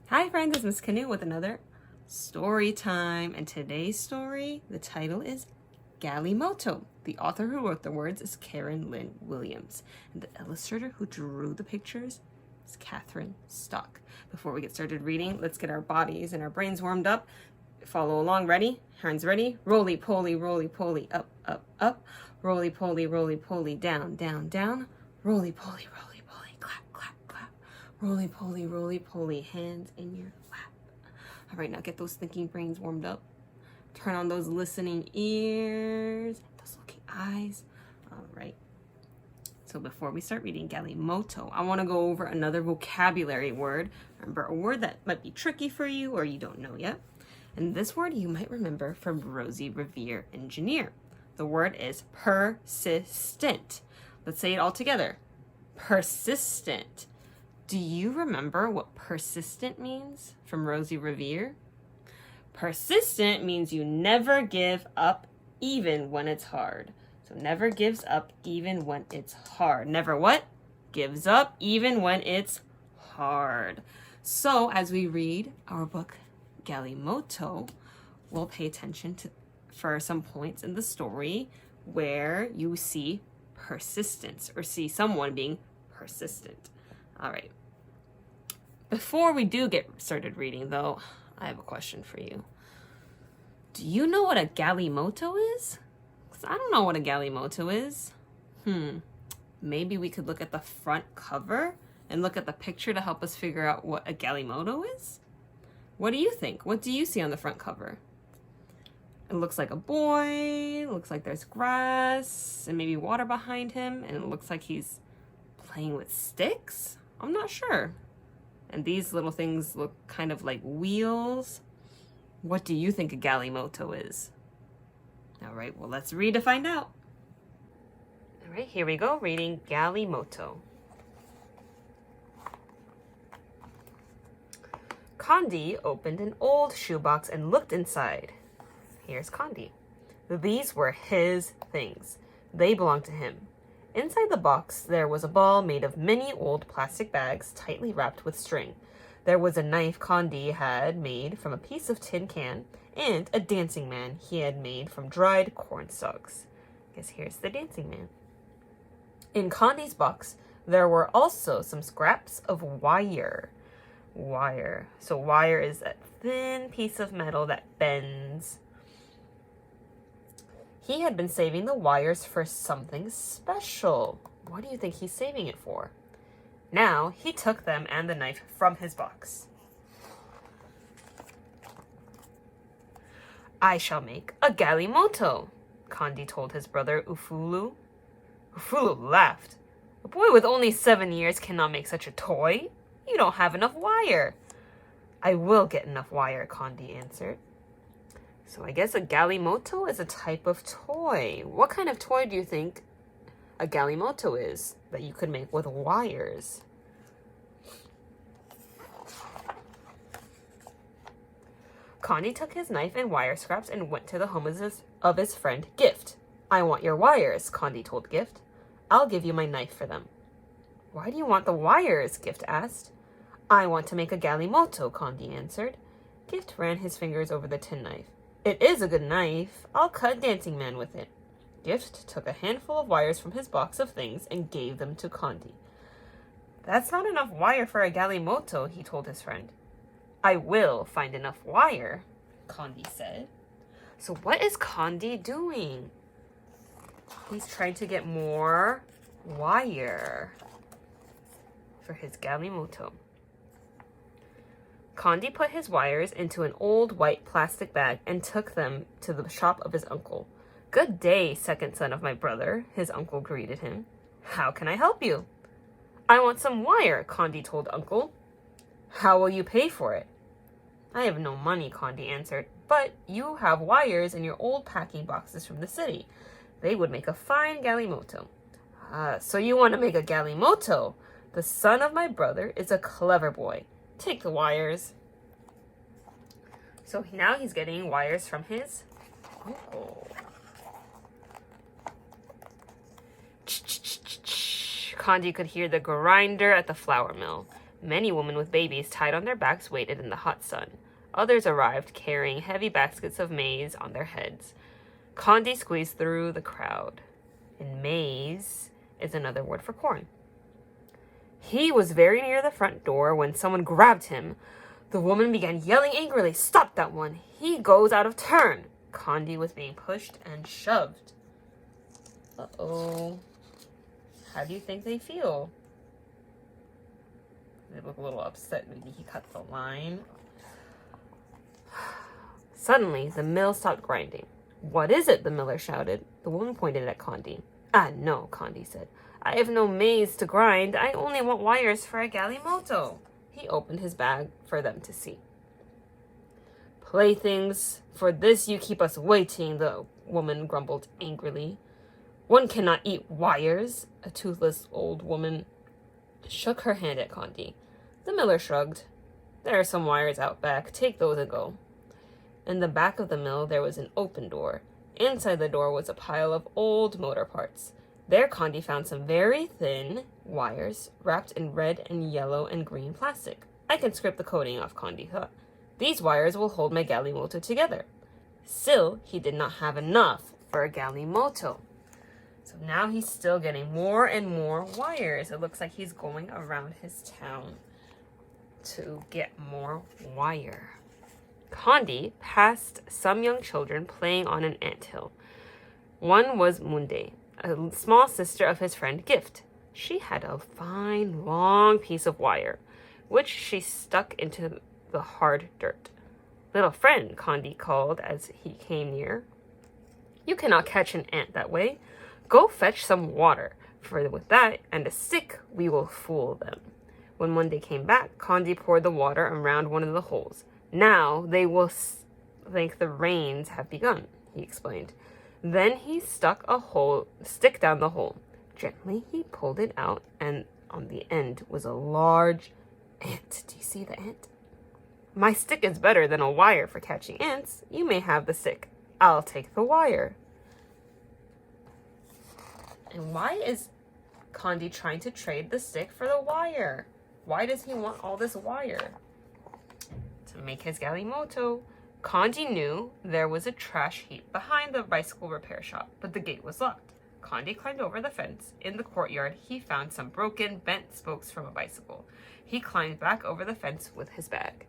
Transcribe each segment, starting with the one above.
Hi friends, it's Miss Keun-woo with another story time. And today's story, the title is Galimoto. The author who wrote the words is Karen Lynn Williams. And the illustrator who drew the pictures is Catherine Stock. Before we get started reading, let's get our bodies and our brains warmed up. Follow along. Ready? Hands ready? Roly-poly, roly-poly, up, up, up. Roly-poly, roly-poly, down, down, down. Roly-poly, roly-poly, clap, clap, clap. Roly-poly, roly-poly, hands in your lap. All right, now get those thinking brains warmed up. Turn on those listening ears, those looking eyes. All right. So before we start reading Galimoto, I want to go over another vocabulary word. Remember, a word that might be tricky for you or you don't know yet. And this word you might remember from Rosie Revere Engineer. The word is persistent. Let's say it all together. Persistent. Do you remember what persistent means from Rosie Revere? Persistent means you never give up even when it's hard. So never gives up even when it's hard. Never what? Gives up even when it's hard. So as we read our book Galimoto, we'll pay attention for some points in the story where you see persistence or see someone being persistent. All right. Before we do get started reading, though, I have a question for you. Do you know what a Galimoto is? Because I don't know what a Galimoto is. Maybe we could look at the front cover and look at the picture to help us figure out what a Galimoto is? What do you think? What do you see on the front cover? It looks like a boy, it looks like there's grass and maybe water behind him, and it looks like he's playing with sticks? I'm not sure. And these little things look kind of like wheels. What do you think a Galimoto is? All right, well, let's read to find out. All right, here we go, reading Galimoto. Condi opened an old shoebox and looked inside. Here's Condi. These were his things. They belonged to him. Inside the box, there was a ball made of many old plastic bags tightly wrapped with string. There was a knife Condi had made from a piece of tin can and a dancing man he had made from dried corn stalks. I guess here's the dancing man. In Condi's box, there were also some scraps of wire. So wire is that thin piece of metal that bends. He had been saving the wires for something special. What do you think he's saving it for? Now he took them and the knife from his box. I shall make a Galimoto, Condi told his brother Ufulu. Ufulu laughed. A boy with only 7 years cannot make such a toy. You don't have enough wire. I will get enough wire, Condi answered. So I guess a Galimoto is a type of toy. What kind of toy do you think a Galimoto is that you could make with wires? Condi took his knife and wire scraps and went to the home of his friend Gift. I want your wires, Condi told Gift. I'll give you my knife for them. Why do you want the wires? Gift asked. I want to make a Galimoto, Condi answered. Gift ran his fingers over the tin knife. It is a good knife. I'll cut a dancing man with it. Gift took a handful of wires from his box of things and gave them to Condi. That's not enough wire for a Galimoto, he told his friend. I will find enough wire, Condi said. So what is Condi doing? He's trying to get more wire for his Galimoto. Condi put his wires into an old white plastic bag and took them to the shop of his uncle. Good day, second son of my brother, his uncle greeted him. How can I help you? I want some wire, Condi told uncle. How will you pay for it? I have no money, Condi answered, but you have wires in your old packing boxes from the city. They would make a fine Galimoto. So you want to make a Galimoto? The son of my brother is a clever boy. Take the wires. So now he's getting wires from his uncle. Condi could hear the grinder at the flour mill. Many women with babies tied on their backs waited in the hot sun. Others arrived carrying heavy baskets of maize on their heads. Condi squeezed through the crowd. And maize is another word for corn. He was very near the front door when someone grabbed him. The woman began yelling angrily, "Stop that one! He goes out of turn!" Condi was being pushed and shoved. Uh-oh. How do you think they feel? They look a little upset. Maybe he cut the line. Suddenly, the mill stopped grinding. "What is it?" the miller shouted. The woman pointed at Condi. "Ah, no," Condi said. "I have no maize to grind. I only want wires for a Galimoto." He opened his bag for them to see. "Playthings, for this you keep us waiting," the woman grumbled angrily. "One cannot eat wires." A toothless old woman shook her hand at Condi. The miller shrugged. "There are some wires out back. Take those and go." In the back of the mill, there was an open door. Inside the door was a pile of old motor parts. There Condi found some very thin wires wrapped in red and yellow and green plastic. "I can scrape the coating off," Condi thought. "These wires will hold my Galimoto together." Still, he did not have enough for a Galimoto. So now he's still getting more and more wires. It looks like he's going around his town to get more wire. Condi passed some young children playing on an anthill. One was Munde, a small sister of his friend Gift. She had a fine, long piece of wire, which she stuck into the hard dirt. "Little friend," Condi called as he came near, "you cannot catch an ant that way. Go fetch some water, for with that and a stick we will fool them." When Monday came back, Condi poured the water around one of the holes. "Now they will think the rains have begun," he explained. Then he stuck a stick down the hole. Gently he pulled it out, and on the end was a large ant. Do you see the ant? "My stick is better than a wire for catching ants. You may have the stick. I'll take the wire." And why is Condi trying to trade the stick for the wire? Why does he want all this wire? To make his Galimoto. Condi knew there was a trash heap behind the bicycle repair shop, but the gate was locked. Condi climbed over the fence. In the courtyard, he found some broken, bent spokes from a bicycle. He climbed back over the fence with his bag.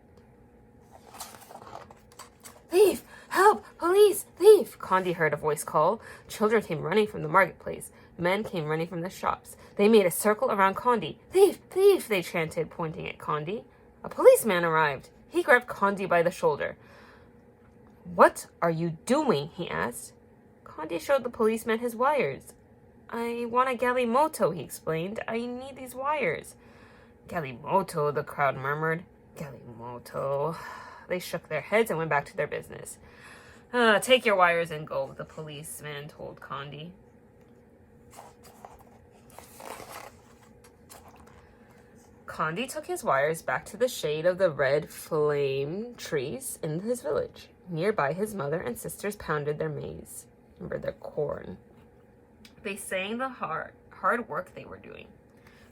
"Thief! Help! Police! Thief!" Condi heard a voice call. Children came running from the marketplace. Men came running from the shops. They made a circle around Condi. "Thief! Thief!" they chanted, pointing at Condi. A policeman arrived. He grabbed Condi by the shoulder. "What are you doing?" he asked. Condi showed the policeman his wires. "I want a Galimoto," he explained. "I need these wires." "Galimoto," the crowd murmured. "Galimoto." They shook their heads and went back to their business. "Take your wires and go," the policeman told Condi. Condi took his wires back to the shade of the red flame trees in his village. Nearby, his mother and sisters pounded their maize, or their corn. They sang the hard work they were doing.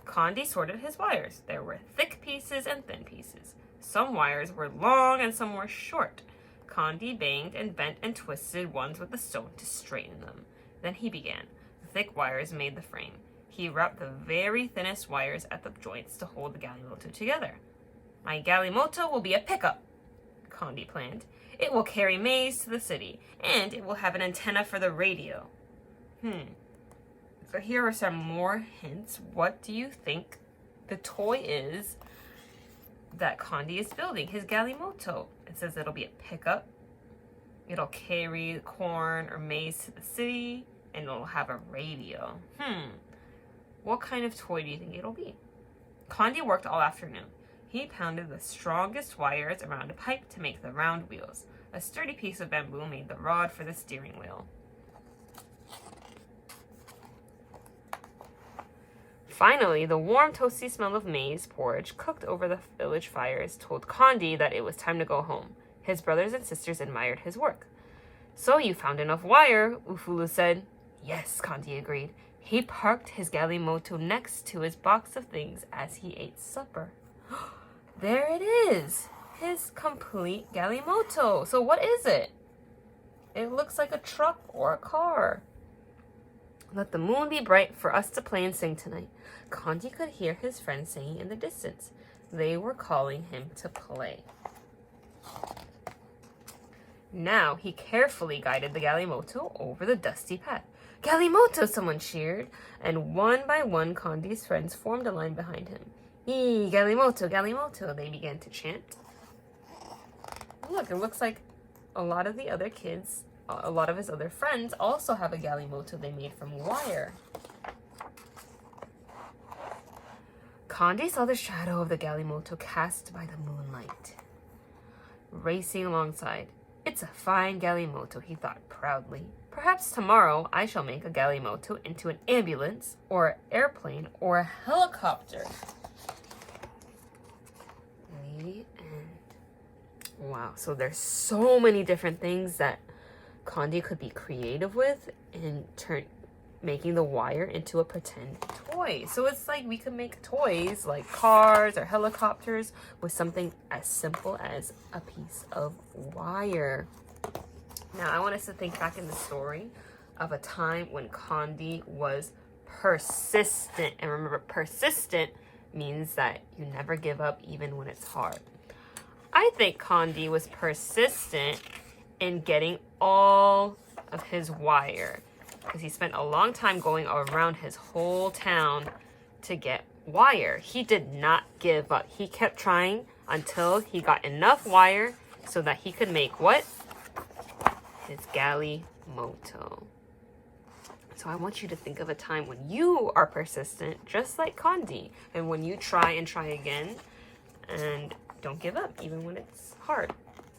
Condi sorted his wires. There were thick pieces and thin pieces. Some wires were long and some were short. Condi banged and bent and twisted ones with a stone to straighten them. Then he began. The thick wires made the frame. He wrapped the very thinnest wires at the joints to hold the Galimoto together. "My Galimoto will be a pickup," Condi planned. "It will carry maize to the city, and it will have an antenna for the radio." So here are some more hints. What do you think the toy is that Condi is building? His Galimoto. It says it'll be a pickup. It'll carry corn or maize to the city, and it'll have a radio. What kind of toy do you think it'll be? Condi worked all afternoon. He pounded the strongest wires around a pipe to make the round wheels. A sturdy piece of bamboo made the rod for the steering wheel. Finally, the warm, toasty smell of maize porridge cooked over the village fires told Condi that it was time to go home. His brothers and sisters admired his work. "So you found enough wire," Ufulu said. "Yes," Condi agreed. He parked his Galimoto next to his box of things as he ate supper. There it is. His complete Galimoto. So what is it? It looks like a truck or a car. Let the moon be bright for us to play and sing tonight. Kandi could hear his friends singing in the distance. They were calling him to play. Now he carefully guided the Galimoto over the dusty path. Galimoto, someone cheered, and one by one Kandi's friends formed a line behind him. Eee, Galimoto, Galimoto, they began to chant. Look, it looks like a lot of the other kids, a lot of his other friends also have a Galimoto they made from wire. Kandi saw the shadow of the Galimoto cast by the moonlight, racing alongside. It's a fine Galimoto, he thought proudly. Perhaps tomorrow I shall make a Galimoto into an ambulance, or an airplane, or a helicopter. The end. Wow, so there's so many different things that Kandi could be creative with in making the wire into a pretend toy. So it's like we could make toys like cars or helicopters with something as simple as a piece of wire. Now I want us to think back in the story of a time when Kandi was persistent. And remember, persistent means that you never give up even when it's hard. I think Kandi was persistent in getting all of his wire, because he spent a long time going around his whole town to get wire. He did not give up. He kept trying until he got enough wire so that he could make what? His Galimoto. So I want you to think of a time when you are persistent, just like Kandi, and when you try and try again, and don't give up even when it's hard.